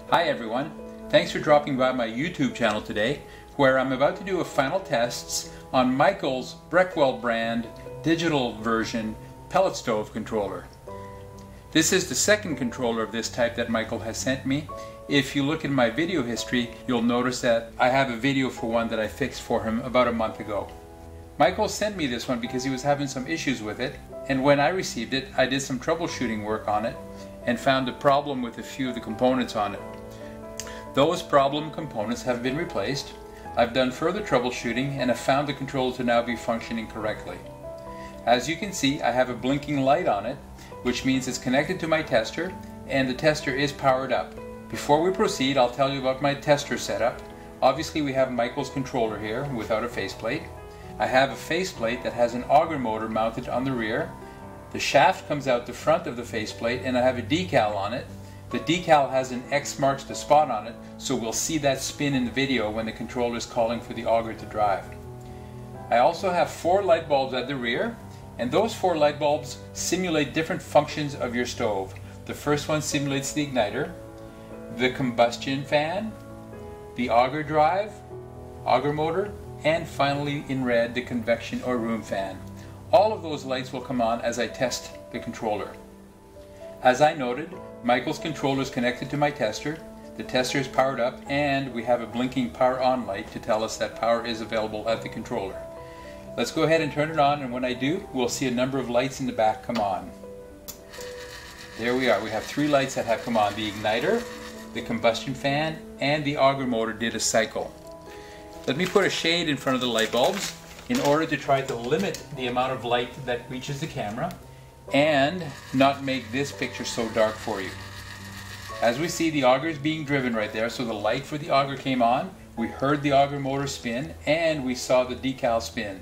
Hi everyone, thanks for dropping by my YouTube channel today, where I'm about to do a final tests on Michael's Breckwell brand digital version pellet stove controller. This is the second controller of this type that Michael has sent me. If you look in my video history, you'll notice that I have a video for one that I fixed for him about a month ago. Michael sent me this one because he was having some issues with it, and when I received it, I did some troubleshooting work on it and found a problem with a few of the components on it. Those problem components have been replaced. I've done further troubleshooting and have found the controller to now be functioning correctly. As you can see, I have a blinking light on it, which means it's connected to my tester and the tester is powered up. Before we proceed, I'll tell you about my tester setup. Obviously we have Michael's controller here without a faceplate. I have a faceplate that has an auger motor mounted on the rear. The shaft comes out the front of the faceplate and I have a decal on it. The decal has an X marks the spot on it, so we'll see that spin in the video when the controller is calling for the auger to drive. I also have 4 light bulbs at the rear, and those 4 light bulbs simulate different functions of your stove. The first one simulates the igniter, the combustion fan, the auger drive, auger motor, and finally in red the convection or room fan. All of those lights will come on as I test the controller. As I noted, Michael's controller is connected to my tester, the tester is powered up, and we have a blinking power on light to tell us that power is available at the controller. Let's go ahead and turn it on, and when I do, we'll see a number of lights in the back come on. There we are. We have 3 lights that have come on. The igniter, the combustion fan, and the auger motor did a cycle. Let me put a shade in front of the light bulbs in order to try to limit the amount of light that reaches the camera and not make this picture so dark for you. As we see, the auger is being driven right there, so the light for the auger came on, we heard the auger motor spin, and we saw the decal spin.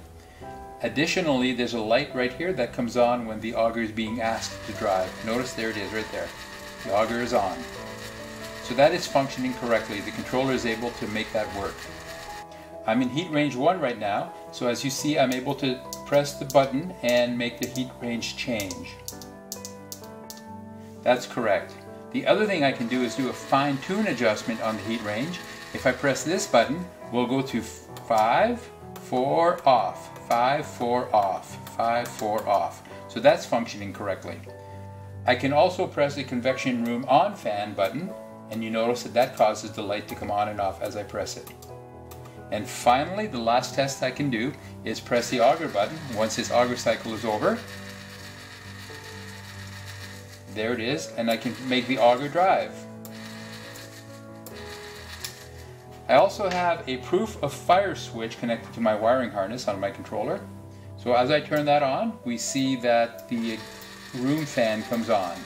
Additionally, there's a light right here that comes on when the auger is being asked to drive. Notice there it is right there. The auger is on. So that is functioning correctly. The controller is able to make that work. I'm in heat range 1 right now, so as you see, I'm able to press the button and make the heat range change. That's correct. The other thing I can do is do a fine-tune adjustment on the heat range. If I press this button, we'll go to 5, 4, off, 5, 4, off, 5, 4, off. So that's functioning correctly. I can also press the convection room on fan button, and you notice that that causes the light to come on and off as I press it. And finally, the last test I can do is press the auger button once this auger cycle is over. There it is, and I can make the auger drive. I also have a proof of fire switch connected to my wiring harness on my controller. So as I turn that on, we see that the room fan comes on.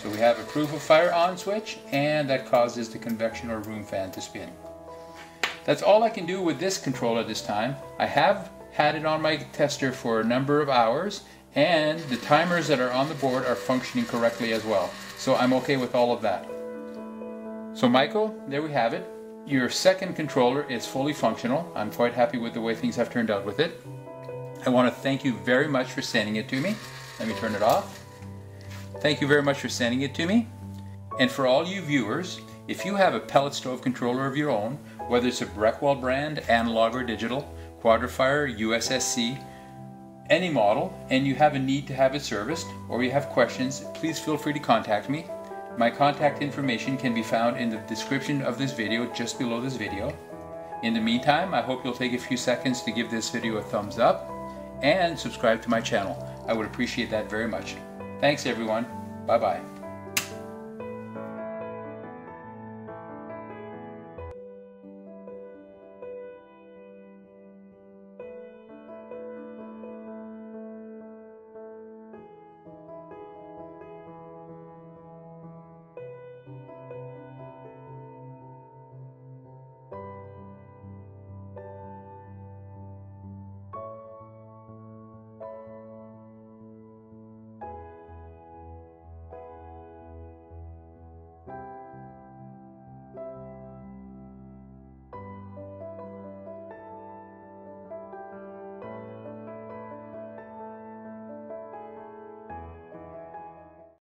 So we have a proof of fire on switch, and that causes the convection or room fan to spin. That's all I can do with this controller this time. I have had it on my tester for a number of hours, and the timers that are on the board are functioning correctly as well. So I'm okay with all of that. So Michael, there we have it. Your second controller is fully functional. I'm quite happy with the way things have turned out with it. I want to thank you very much for sending it to me. Let me turn it off. Thank you very much for sending it to me. And for all you viewers, if you have a pellet stove controller of your own, whether it's a Breckwell brand, analog or digital, Quadrifire, USSC, any model, and you have a need to have it serviced, or you have questions, please feel free to contact me. My contact information can be found in the description of this video, just below this video. In the meantime, I hope you'll take a few seconds to give this video a thumbs up and subscribe to my channel. I would appreciate that very much. Thanks everyone. Bye-bye.